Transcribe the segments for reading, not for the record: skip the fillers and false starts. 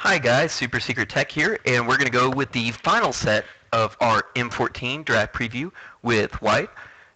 Hi guys, Super Secret Tech here, and we're going to go with the final set of our M14 draft preview with white.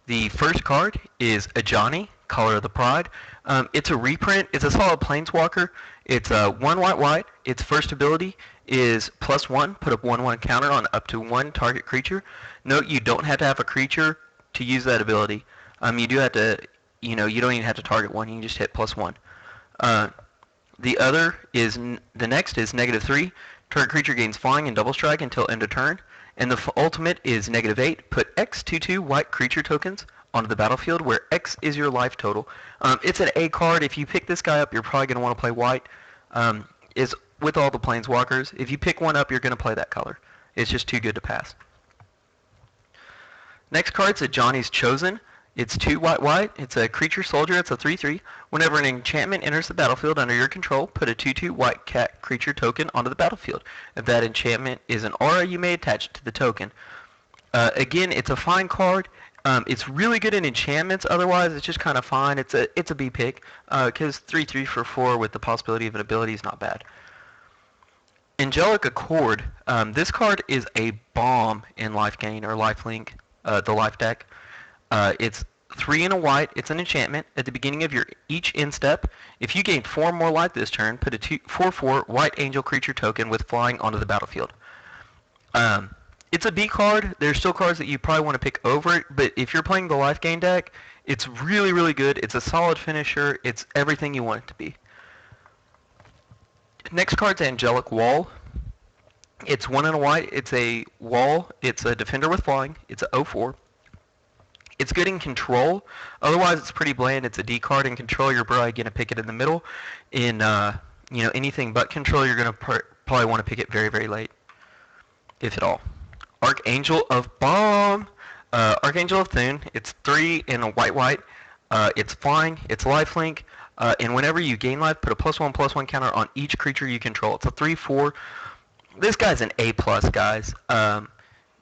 The first card is Ajani, Color of the Pride. It's a reprint. It's a solid planeswalker. It's 1 white. Its first ability is +1, put up 1/1 counter on up to one target creature. Note you don't have to have a creature to use that ability. You do have to, you don't even have to target one. You can just hit +1. The other is, the next is -3. Target creature gains flying and double strike until end of turn. And the ultimate is -8. Put X 2/2 white creature tokens onto the battlefield where X is your life total. It's an A card. If you pick this guy up, you're probably going to want to play white. Is with all the planeswalkers. If you pick one up, you're going to play that color. It's just too good to pass. Next card's Ajani's Chosen. It's 2 white. It's a creature soldier. It's a 3/3. Whenever an enchantment enters the battlefield under your control, put a 2/2 white cat creature token onto the battlefield. If that enchantment is an aura, you may attach it to the token. Again, it's a fine card. It's really good in enchantments. Otherwise, it's just kind of fine. It's a B pick because 3/3 for 4 with the possibility of an ability is not bad. Angelic Accord. This card is a bomb in life gain or life link, the life deck. It's 3 and a white. It's an enchantment. At the beginning of your each end step, if you gain 4 more life this turn, put a 4/4 white angel creature token with flying onto the battlefield. It's a B card. There's still cards that you probably want to pick over it, but if you're playing the life gain deck, it's really, really good. It's a solid finisher. It's everything you want it to be. Next card's Angelic Wall. It's 1 and a white. It's a wall. It's a defender with flying. It's a 0/4. It's good in control. Otherwise, it's pretty bland. It's a D card in control. You're probably going to pick it in the middle. In anything but control, you're going to probably want to pick it very, very late, if at all. Archangel of BOMB. Archangel of Thune. It's 3 and a white. It's flying. It's lifelink. And whenever you gain life, put a +1/+1 counter on each creature you control. It's a 3/4. This guy's an A+, guys.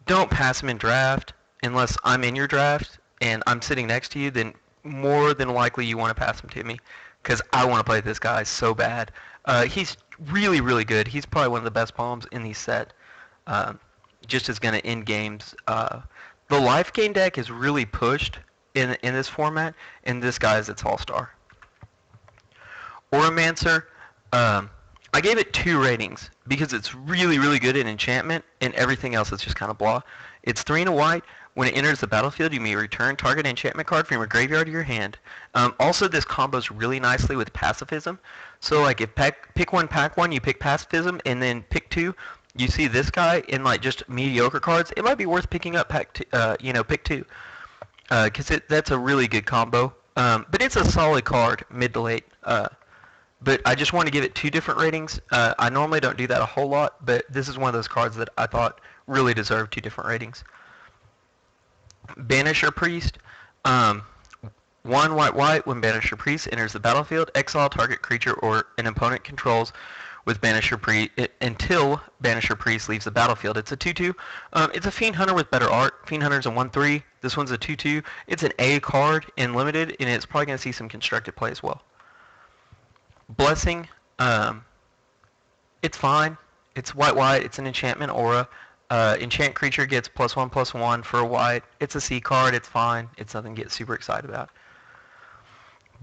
Don't pass him in draft unless I'm in your draft and I'm sitting next to you. Then more than likely you want to pass him to me because I want to play this guy so bad. He's really, really good. He's probably one of the best bombs in the set. Just is going to end games. The life gain deck is really pushed in this format, and this guy is its all-star. Auramancer. I gave it 2 ratings because it's really, really good in enchantment, and everything else is just kind of blah. It's 3 and a white. When it enters the battlefield, you may return target enchantment card from your graveyard to your hand. Also, this combos really nicely with Pacifism. So, like, if pick 1, pack 1, you pick Pacifism, and then pick 2, you see this guy in, like, just mediocre cards, it might be worth picking up pick 2. Because that's a really good combo. But it's a solid card, mid to late. But I just want to give it 2 different ratings. I normally don't do that a whole lot, but this is one of those cards that I thought really deserved 2 different ratings. Banisher Priest. 1 white. When Banisher Priest enters the battlefield, exile target creature or an opponent controls with Banisher Priest until Banisher Priest leaves the battlefield. It's a 2/2. It's a Fiend Hunter with better art. Fiend Hunter's a 1/3. This one's a 2/2. It's an A card in limited, and it's probably going to see some constructed play as well. Blessing. It's fine. It's white. It's an enchantment aura. Enchant creature gets +1/+1 for a white. It's a C card. It's fine. It's nothing to get super excited about.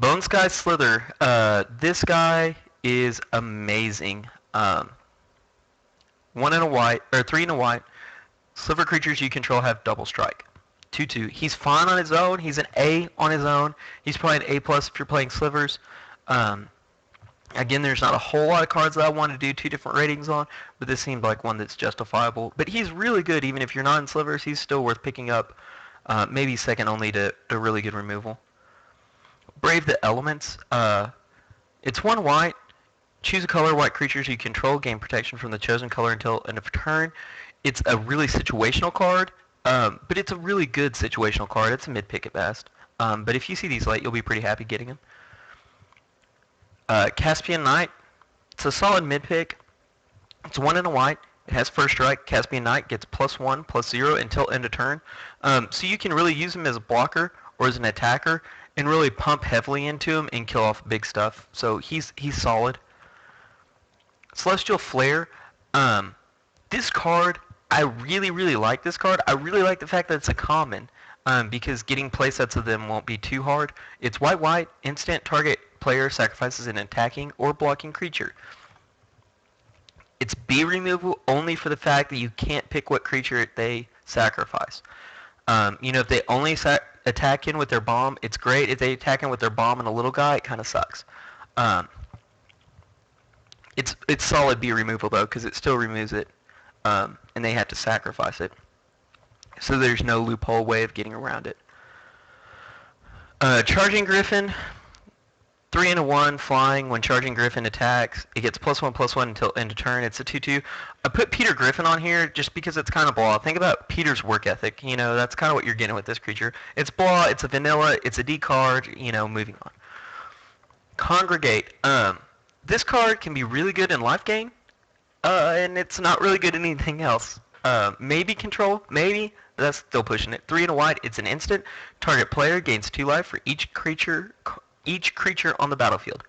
Bonescythe Sliver. This guy is amazing. 1 and a white, or 3 and a white. Sliver creatures you control have double strike. 2/2. He's fine on his own. He's an A on his own. He's probably an A+ if you're playing slivers. Again, there's not a whole lot of cards that I want to do 2 different ratings on, but this seemed like one that's justifiable. But he's really good, even if you're not in slivers. He's still worth picking up, maybe second only to really good removal. Brave the Elements. It's 1 white. Choose a color. White creatures you control gain protection from the chosen color until end of turn. It's a really situational card, but it's a really good situational card. It's a mid-pick at best. But if you see these late, you'll be pretty happy getting them. Caspashen Knight. It's a solid mid-pick. It's 1 and a white. It has first strike. Caspashen Knight gets +1/+0 until end of turn. So you can really use him as a blocker or as an attacker and really pump heavily into him and kill off big stuff. So he's solid. Celestial Flare. This card, I really, really like this card. I really like the fact that it's a common, because getting playsets of them won't be too hard. It's white, instant, target player sacrifices an attacking or blocking creature. It's B removal only for the fact that you can't pick what creature they sacrifice. If they only attack in with their bomb, it's great. If they attack in with their bomb and a little guy, it kind of sucks. It's solid B removal though, because it still removes it, and they have to sacrifice it. So there's no loophole way of getting around it. Charging Griffin, 3 and a 1 flying. When Charging Griffin attacks, it gets +1/+1 until end of turn. It's a 2/2. I put Peter Griffin on here just because it's kind of blah. Think about Peter's work ethic. That's kind of what you're getting with this creature. It's blah. It's a vanilla. It's a D card. Moving on. Congregate. This card can be really good in life gain, and it's not really good in anything else. Maybe control, maybe. That's still pushing it. 3 and a white. It's an instant. Target player gains 2 life for each creature on the battlefield.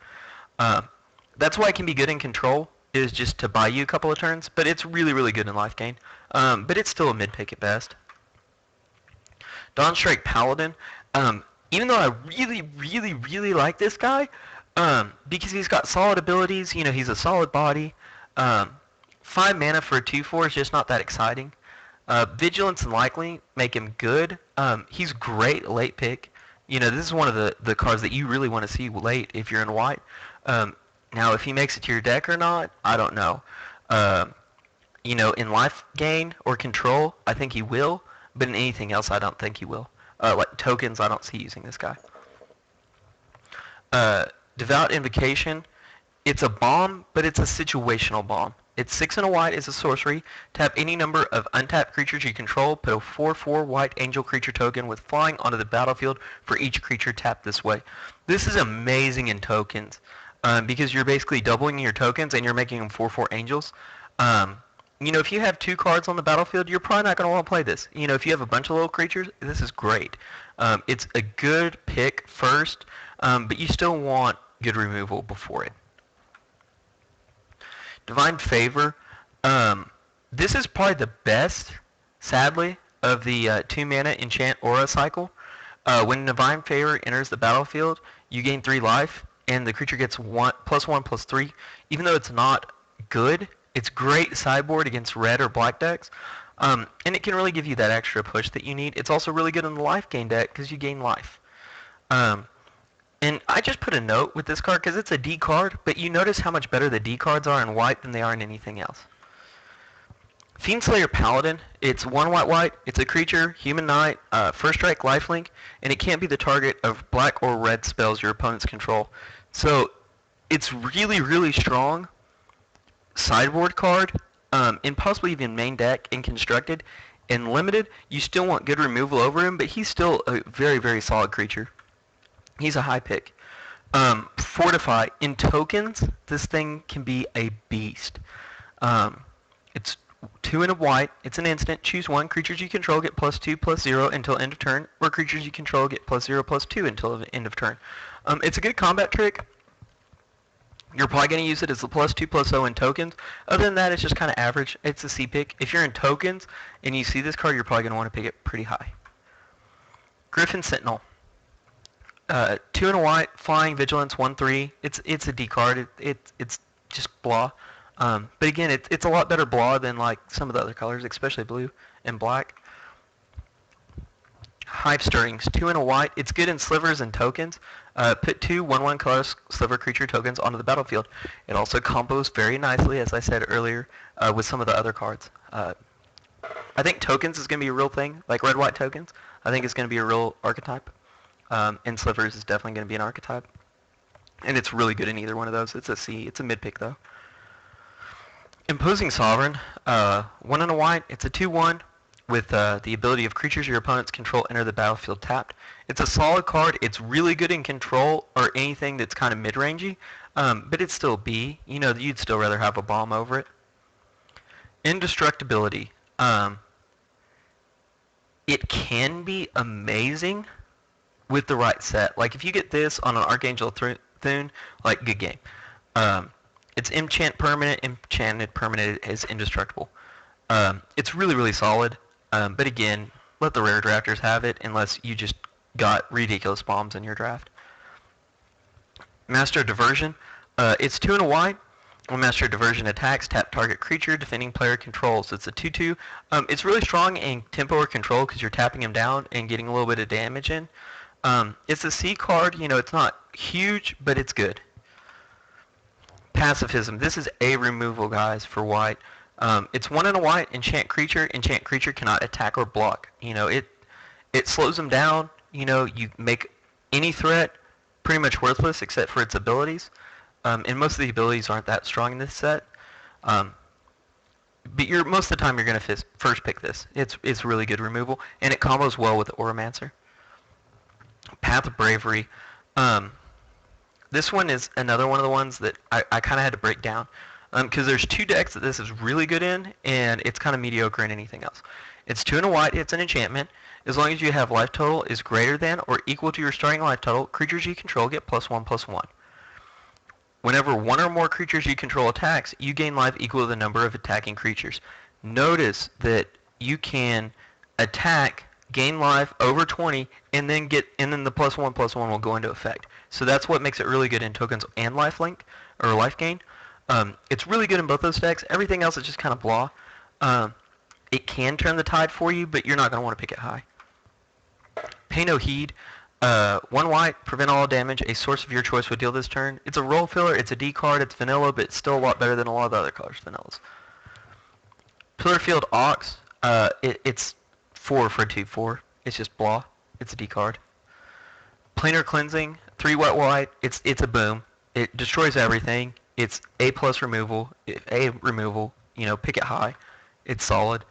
That's why it can be good in control, is just to buy you a couple of turns, but it's really, really good in life gain. But it's still a mid-pick at best. Dawnstrike Paladin. Even though I really, really, really like this guy, because he's got solid abilities, he's a solid body. 5 mana for a 2/4 is just not that exciting. Vigilance and Likely make him good. He's great late pick. This is one of the cards that you really want to see late if you're in white. Now, if he makes it to your deck or not, I don't know. In life gain or control, I think he will, but in anything else, I don't think he will. Like tokens, I don't see using this guy. Devout Invocation, it's a bomb, but it's a situational bomb. It's 6 and a white, it's a sorcery. Tap any number of untapped creatures you control, put a 4/4 white angel creature token with flying onto the battlefield for each creature tapped this way. This is amazing in tokens, because you're basically doubling your tokens and you're making them 4/4 angels. If you have 2 cards on the battlefield, you're probably not going to want to play this. If you have a bunch of little creatures, this is great. It's a good pick first, but you still want good removal before it. Divine Favor. This is probably the best, sadly, of the 2 mana enchant aura cycle. When Divine Favor enters the battlefield, you gain 3 life, and the creature gets +1/+3. Even though it's not good, it's great sideboard against red or black decks, and it can really give you that extra push that you need. It's also really good in the life gain deck because you gain life. And I just put a note with this card because it's a D card, but you notice how much better the D cards are in white than they are in anything else. Fiendslayer Paladin, it's 1 white, it's a creature, human knight, first strike lifelink, and it can't be the target of black or red spells your opponents control. So it's really, really strong sideboard card, and possibly even main deck and constructed. And limited, you still want good removal over him, but he's still a very, very solid creature. He's a high pick. Fortify. In tokens, this thing can be a beast. It's 2 and a white. It's an instant. Choose 1. Creatures you control get +2/+0 until end of turn, or creatures you control get +0/+2 until the end of turn. It's a good combat trick. You're probably going to use it as a +2/+0 in tokens. Other than that, it's just kind of average. It's a C pick. If you're in tokens and you see this card, you're probably going to want to pick it pretty high. Griffin Sentinel. 2 and a white, flying, vigilance, 1/3. It's a D card. It's just blah. But again, it's a lot better blah than like some of the other colors, especially blue and black. Hive Stirrings, 2 and a white. It's good in slivers and tokens. Put 2 1/1 color sliver creature tokens onto the battlefield. It also combos very nicely, as I said earlier, with some of the other cards. I think tokens is going to be a real thing, like red-white tokens. I think it's going to be a real archetype. And slivers is definitely going to be an archetype. And it's really good in either one of those. It's a C. It's a mid-pick, though. Imposing Sovereign, 1 and a white. It's a 2/1 with the ability of creatures your opponents control enter the battlefield tapped. It's a solid card. It's really good in control or anything that's kind of mid-rangey, but it's still B. You'd still rather have a bomb over it. Indestructibility. It can be amazing with the right set. Like if you get this on an Archangel Thune, like good game. It's enchanted permanent is indestructible. It's really, really solid, but again, let the rare drafters have it unless you just got ridiculous bombs in your draft. Master Diversion. It's 2 and a white. When Master Diversion attacks, tap target creature defending player controls. It's a 2/2. It's really strong in tempo or control because you're tapping him down and getting a little bit of damage in. It's a C card. You know, it's not huge, but it's good. Pacifism. This is a removal, guys, for white. It's 1 and a white. Enchant creature. Enchant creature cannot attack or block. You know, it slows them down. You know, you make any threat pretty much worthless except for its abilities. And most of the abilities aren't that strong in this set. But most of the time you're going to first pick this. It's really good removal, and it combos well with Auramancer. Path of Bravery. This one is another one of the ones that I kind of had to break down. Because there's 2 decks that this is really good in, and it's kind of mediocre in anything else. It's 2 and a white. It's an enchantment. As long as you have life total is greater than or equal to your starting life total, creatures you control get +1/+1. Whenever 1 or more creatures you control attacks, you gain life equal to the number of attacking creatures. Notice that you can attack, gain life over 20, and then the +1/+1 will go into effect. So that's what makes it really good in tokens and lifelink or life gain. It's really good in both those decks. Everything else is just kind of blah. It can turn the tide for you, but you're not going to want to pick it high. Pay no heed. 1 white, prevent all damage. A source of your choice would deal this turn. It's a role filler. It's a D card. It's vanilla, but it's still a lot better than a lot of the other colors vanillas. Pillarfield Ox. It's 4 for a 2/4. It's just blah. It's a D card. Planar Cleansing. 3 white. It's a boom. It destroys everything. It's A+ removal. A removal. You know, pick it high. It's solid.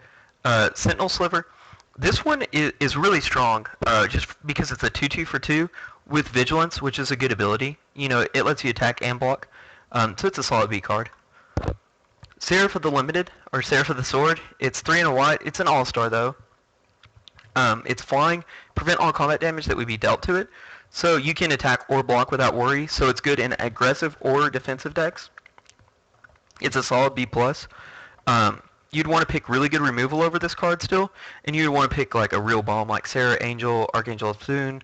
Sentinel Sliver. This one is really strong, just because it's a 2/2 for 2 with Vigilance, which is a good ability. You know, it lets you attack and block, so it's a solid B card. Seraph of the Limited, or Seraph of the Sword. It's 3 and a white. It's an all-star, though. It's flying. Prevent all combat damage that would be dealt to it, so you can attack or block without worry, so it's good in aggressive or defensive decks. It's a solid B+. You'd want to pick really good removal over this card still, and you'd want to pick like a real bomb like Serra Angel, Archangel of BOMB,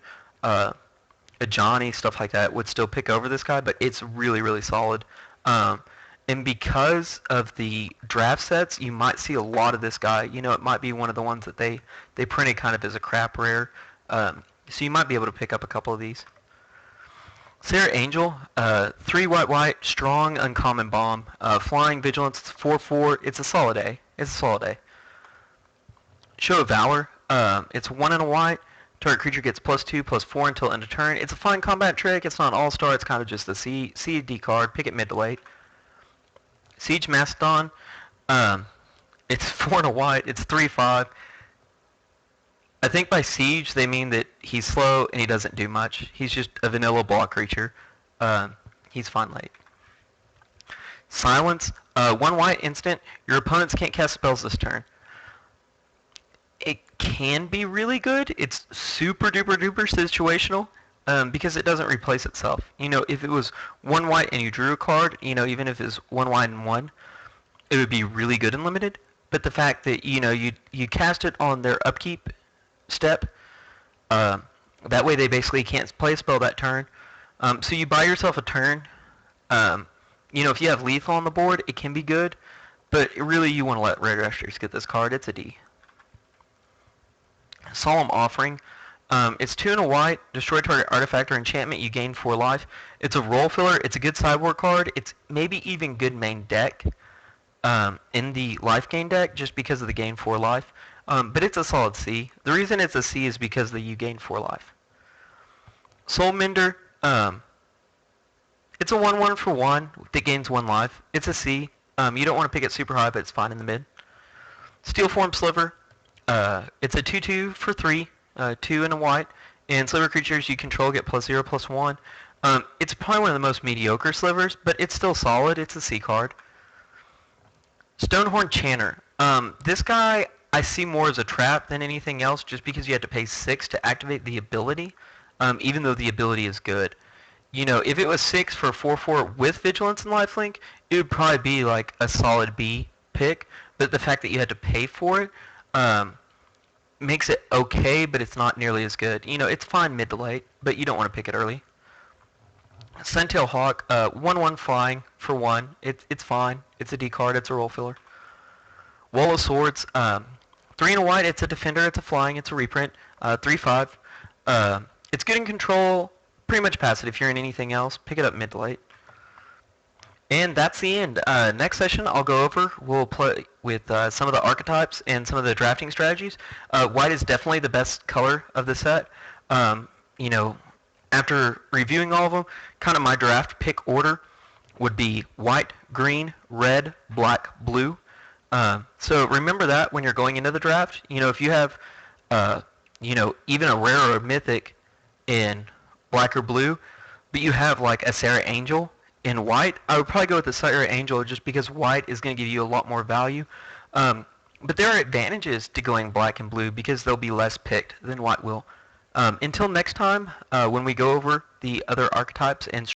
Ajani, stuff like that would still pick over this guy, but it's really, really solid. And because of the draft sets, you might see a lot of this guy. You know, it might be one of the ones that they printed kind of as a crap rare, so you might be able to pick up a couple of these. Serra Angel, 3 white, strong, uncommon bomb. Flying, vigilance, it's 4/4. It's a solid A. It's a solid A. Show of Valor, it's 1 and a white. Target creature gets +2/+4 until end of turn. It's a fine combat trick. It's not an all-star. It's kind of just a C D card. Pick it mid to late. Siege Mastodon, it's 4 and a white. It's 3/5. I think by siege they mean that he's slow and he doesn't do much. He's just a vanilla block creature. He's fine late. Silence. 1 white instant. Your opponents can't cast spells this turn. It can be really good. It's super duper duper situational because it doesn't replace itself. You know, if it was 1 white and you drew a card, you know, even if it's 1 white and 1, it would be really good and limited. But the fact that, you know, you cast it on their upkeep step, that way they basically can't play a spell that turn. So you buy yourself a turn. You know, if you have lethal on the board, it can be good, but really you want to let Red Rushers get this card. It's a D. Solemn Offering. It's 2 and a white. Destroy target artifact or enchantment. You gain 4 life. It's a role filler. It's a good sideboard card. It's maybe even good main deck in the life gain deck just because of the gain 4 life. But it's a solid C. The reason it's a C is because you gain 4 life. Soulmender, it's a 1/1 for 1 that gains 1 life. It's a C. You don't want to pick it super high, but it's fine in the mid. Steelform Sliver, it's a 2/2 for 3, 2 and a white. And sliver creatures you control get +0/+1. It's probably one of the most mediocre slivers, but it's still solid. It's a C card. Stonehorn Chanter. This guy I see more as a trap than anything else, just because you have to pay 6 to activate the ability, even though the ability is good. You know, if it was 6 for 4/4 with Vigilance and Lifelink, it would probably be like a solid B pick. But the fact that you had to pay for it makes it okay, but it's not nearly as good. You know, it's fine mid to late, but you don't want to pick it early. Suntail Hawk, 1/1 flying for 1. It's fine. It's a D card. It's a role filler. Wall of Swords, 3 and a white. It's a defender. It's a flying. It's a reprint. 3/5. It's good in control. Pretty much pass it. If you're in anything else, pick it up mid to late. And that's the end. Next session, I'll go over. We'll play with some of the archetypes and some of the drafting strategies. White is definitely the best color of the set. You know, after reviewing all of them, kind of my draft pick order would be white, green, red, black, blue. So remember that when you're going into the draft. You know, if you have, you know, even a rare or a mythic in black or blue, but you have like a Serra Angel in white, I would probably go with the Serra Angel just because white is going to give you a lot more value. But there are advantages to going black and blue because they'll be less picked than white will. Until next time, when we go over the other archetypes and